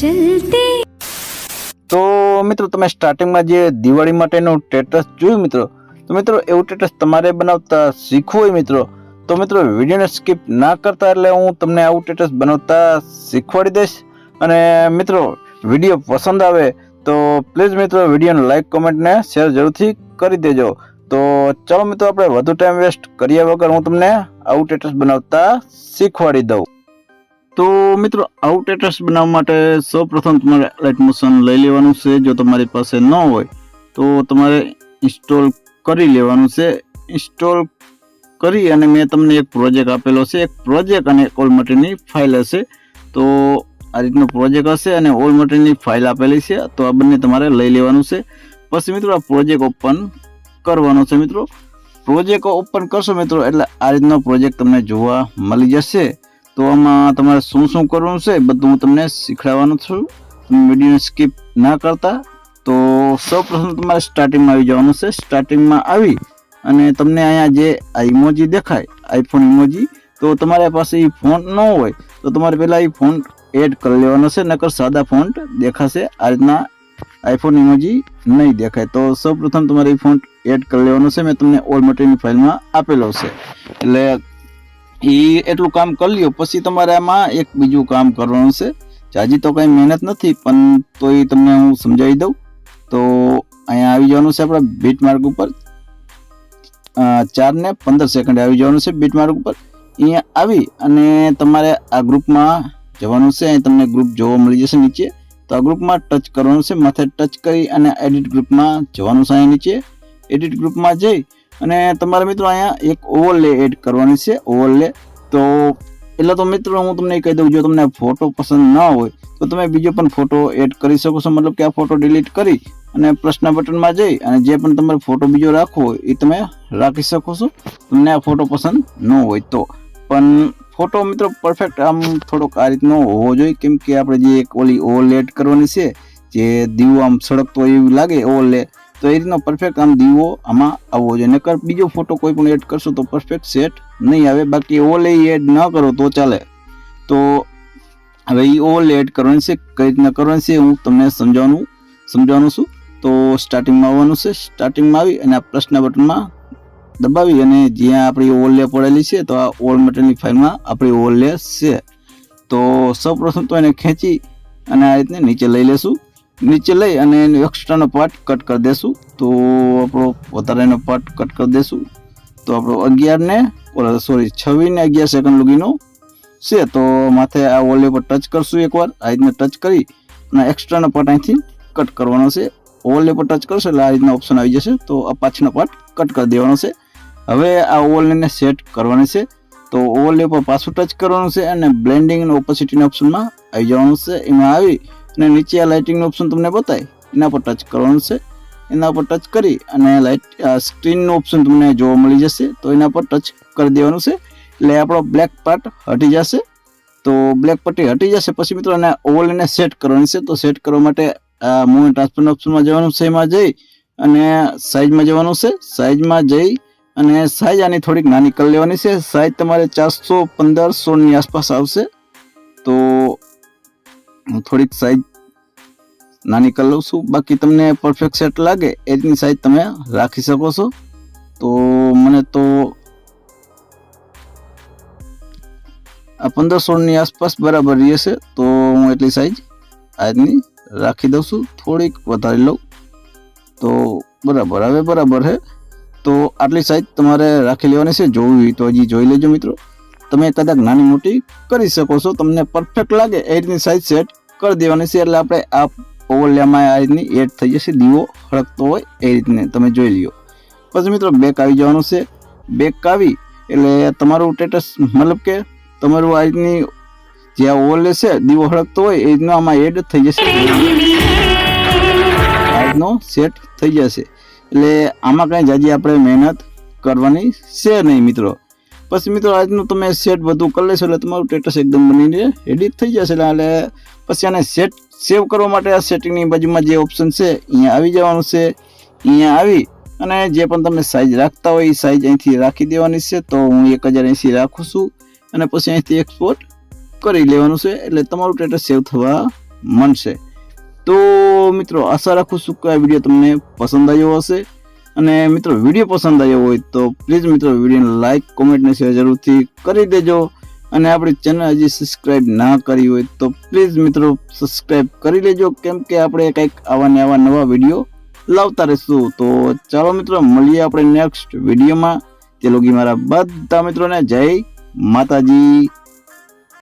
जलते। तो मित्रों તમે સ્ટાર્ટિંગમાં જે દિવાળી માટેનું સ્ટેટસ જોયું મિત્રો, તો મિત્રો એવું સ્ટેટસ તમારે બનાવતા શીખવું હોય મિત્રો, તો મિત્રો વિડીયોને સ્કીપ ના કરતા, એટલે હું તમને આવું સ્ટેટસ બનાવતા શીખવાડી દઈશ. અને મિત્રો વિડીયો પસંદ આવે તો પ્લીઝ મિત્રો વિડીયોને લાઈક કોમેન્ટ ને શેર જરૂરથી કરી દેજો. તો ચાલો મિત્રો આપણે વધુ ટાઈમ વેસ્ટ કર્યા વગર હું તમને આવું સ્ટેટસ બનાવતા શીખવાડી દઉં. તો મિત્રો આવું સ્ટેટસ બનાવવા માટે સૌપ્રથમ તમારે લાઇટ મોશન લઈ લેવાનું છે. જો તમારી પાસે ન હોય તો તમારે ઇન્સ્ટોલ કરી લેવાનું છે. ઇન્સ્ટોલ કરી અને મેં તમને એક પ્રોજેક્ટ આપેલો છે, એક પ્રોજેક્ટ અને ઓલ મટીરિયલની ફાઇલ હશે. તો આ રીતનો પ્રોજેક્ટ હશે અને ઓલ મટીરિયલની ફાઇલ આપેલી છે, તો આ બંને તમારે લઈ લેવાનું છે. પછી મિત્રો આ પ્રોજેક્ટ ઓપન કરવાનો છે. મિત્રો પ્રોજેક્ટ ઓપન કરશો મિત્રો એટલે આ રીતનો પ્રોજેક્ટ તમને જોવા મળી જશે. તો આમાં તમારે શું શું કરવાનું છે બધું હું તમને શીખવાડવાનું છું. તમે વિડીયોને સ્કીપ ના કરતા. તો સૌપ્રથમ તમારે સ્ટાર્ટિંગમાં આવી જવાનું છે. સ્ટાર્ટિંગમાં આવી અને તમને અહીંયા જે આ ઇમોજી દેખાય, આઈફોન ઇમોજી, તો તમારી પાસે એ ફોન્ટ ન હોય તો તમારે પહેલાં એ ફોન્ટ એડ કરી લેવાનો છે, નકર સાદા ફોન્ટ દેખાશે. આ રીતના આઈફોન ઇમોજી નહીં દેખાય. તો સૌપ્રથમ તમારે એ ફોન્ટ એડ કરી લેવાનો છે. મેં તમને ઓલ મટીરિયલની ફાઇલમાં આપેલો છે, એટલે એ એટલું કામ કરી લ્યો. પછી તમારે આમાં એક બીજું કામ કરવાનું છે. હજી તો કંઈ મહેનત નથી, પણ તો એ તમને હું સમજાવી દઉં. તો અહીંયા આવી જવાનું છે આપણા બીટ માર્ક ઉપર, 4 ને 15 સેકન્ડ આવી જવાનું છે બીટ માર્ક ઉપર. અહીંયા આવી અને તમારે આ ગ્રુપમાં જવાનું છે. અહીં તમને ગ્રુપ જોવા મળી જશે નીચે. તો આ ગ્રુપમાં ટચ કરવાનું છે. માથે ટચ કરી અને એડિટ ગ્રુપમાં જવાનું છે. અહીં નીચે એડિટ ગ્રુપમાં જઈ અને તમારે મિત્રો અહીંયા એક ઓવરલે એડ કરવાની છે. ઓવરલે તો એટલે તો મિત્રો હું તમને કહી દઉં, જો તમને ફોટો પસંદ ના હોય તો તમે બીજો પણ ફોટો એડ કરી શકો છો. મતલબ કે આ ફોટો ડિલીટ કરી અને પ્લસના બટનમાં જઈ અને જે પણ તમારે ફોટો બીજો રાખવો હોય એ તમે રાખી શકો છો, તમને આ ફોટો પસંદ ન હોય તો. પણ ફોટો મિત્રો પરફેક્ટ આમ થોડોક આ રીતનો હોવો જોઈએ, કેમ કે આપણે જે એક ઓલી ઓવરલે એડ કરવાની છે, જે દીવો આમ સળગતો હોય એવું લાગે ઓવરલે, તો એ રીતનો પરફેક્ટ આમ દીવો આમાં આવવો જોઈએ. નકર બીજો ફોટો કોઈ પણ એડ કરશો તો પરફેક્ટ સેટ નહીં આવે. બાકી ઓવરલે એડ ન કરો તો ચાલે. તો હવે એ ઓવરલે એડ કરવાની છે, કઈ રીતના કરવાની છે હું તમને સમજાવવાનું છું. તો સ્ટાર્ટિંગમાં આવવાનું છે. સ્ટાર્ટિંગમાં આવી અને આ પ્લસના બટનમાં દબાવી અને જ્યાં આપણી ઓવરલે પડેલી છે, તો આ ઓલ મટીરિયલની ફાઇલમાં આપણી ઓવરલે છે. તો સૌપ્રથમ તો એને ખેંચી અને આ રીતને નીચે લઈ લેશું. નીચે લઈ અને એનો એક્સ્ટ્રાનો પાર્ટ કટ કરી દેશું. તો આપણો વધારેનો પાર્ટ કટ કરી દેશું. તો આપણો 26 ને 11 સેકન્ડ લગીનો છે. તો માથે આ ઓલે પર ટચ કરશું એકવાર, આ રીતને ટચ કરી અને એક્સ્ટ્રાનો પાર્ટ અહીંથી કટ કરવાનો છે. ઓવરલે પર ટચ કરશો એટલે આ રીતના ઓપ્શન આવી જશે. તો આ પાછળનો પાર્ટ કટ કરી દેવાનો છે. હવે આ ઓવરલેને સેટ કરવાની છે. તો ઓવરલે પર પાછું ટચ કરવાનું છે અને બ્લેન્ડિંગ અને ઓપોસિટીના ઓપ્શનમાં આવી જવાનું છે. એમાં આવી અને નીચે આ લાઇટિંગનું ઓપ્શન તમને બતાય એના પર ટચ કરવાનું છે. એના પર ટચ કરી અને સ્ક્રીનનું ઓપ્શન તમને જોવા મળી જશે, તો એના પર ટચ કરી દેવાનું છે. એટલે આપણો બ્લેક પાર્ટ હટી જશે. તો બ્લેક પટ્ટી હટી જશે. પછી મિત્રો એને ઓવરલેને સેટ કરવાની છે. તો સેટ કરવા માટે આ મૂવ ટ્રાન્સફર ઓપ્શનમાં જવાનું છે. એમાં જઈ અને સાઇઝમાં જવાનું છે. સાઇઝમાં જઈ અને સાઇઝ આની થોડીક નાની કરી લેવાની છે. સાઇઝ તમારે 415-16ની આસપાસ આવશે. તો હું થોડીક સાઇઝ નાની કરી લઉં છું. બાકી તમને પરફેક્ટ સેટ લાગે એ રીતની સાઇઝ તમે રાખી શકો છો. તો મને તો આ 15-16ની આસપાસ બરાબર રહેશે. તો હું એટલી સાઇઝ આ રીતની રાખી દઉં છું. થોડીક વધારે લઉં તો બરાબર, હવે બરાબર છે. તો આટલી સાઇઝ તમારે રાખી લેવાની છે. જોવી તો હજી જોઈ લેજો મિત્રો. તમે કદાચ નાની મોટી કરી શકો છો. તમને પરફેક્ટ લાગે એ રીતની સાઇઝ સેટ કરી દેવાની છે. એટલે આપણે આ ઓવરલેમાં આ રીતની એડ થઈ જશે. દીવો હળગતો હોય એ રીતને તમે જોઈ લ્યો. પછી મિત્રો બેક આવી જવાનું છે. બેક આવી એટલે તમારું સ્ટેટસ મતલબ કે તમારું આ રીતની જે આ ઓવરલે છે દીવો હળગતો હોય એ રીતનો આમાં એડ થઈ જશે. આ રીતનો સેટ થઈ જશે. એટલે આમાં કંઈ જાજી આપણે મહેનત કરવાની છે નહીં મિત્રો. પછી મિત્રો આજનું તમે સેટ બધું કરી લેશો એટલે તમારું સ્ટેટસ એકદમ બનીને એડિટ થઈ જશે. એટલે પછી આને સેવ કરવા માટે આ સેટિંગની બાજુમાં જે ઓપ્શન છે અહીંયા આવી જવાનું છે. અહીંયા આવી અને જે પણ તમે સાઇઝ રાખતા હોય એ સાઇઝ અહીંથી રાખી દેવાની છે. તો હું 1080 રાખું છું અને પછી અહીંથી એક્સપોર્ટ કરી લેવાનું છે. એટલે તમારું સ્ટેટસ સેવ થવા મળશે। તો મિત્રો આશા રાખું છું કે આ વિડીયો તમને પસંદ આવ્યો હશે, અને મિત્રો વિડીયો પસંદ આવ્યો હોય તો પ્લીઝ મિત્રો વિડીયોને લાઇક, કોમેન્ટ ને શેર જરૂરથી કરી દેજો, અને આપણી ચેનલ હજી સબસ્ક્રાઇબ ના કરી હોય તો પ્લીઝ મિત્રો સબસ્ક્રાઇબ કરી લેજો, કેમ કે આપણે કંઈક આવા ને આવા નવા વિડીયો લાવતા રહીશું। તો ચાલો મિત્રો મળીએ આપણે નેક્સ્ટ વિડીયોમાં। તે લોગી મારા બધા મિત્રોને જય માતાજી।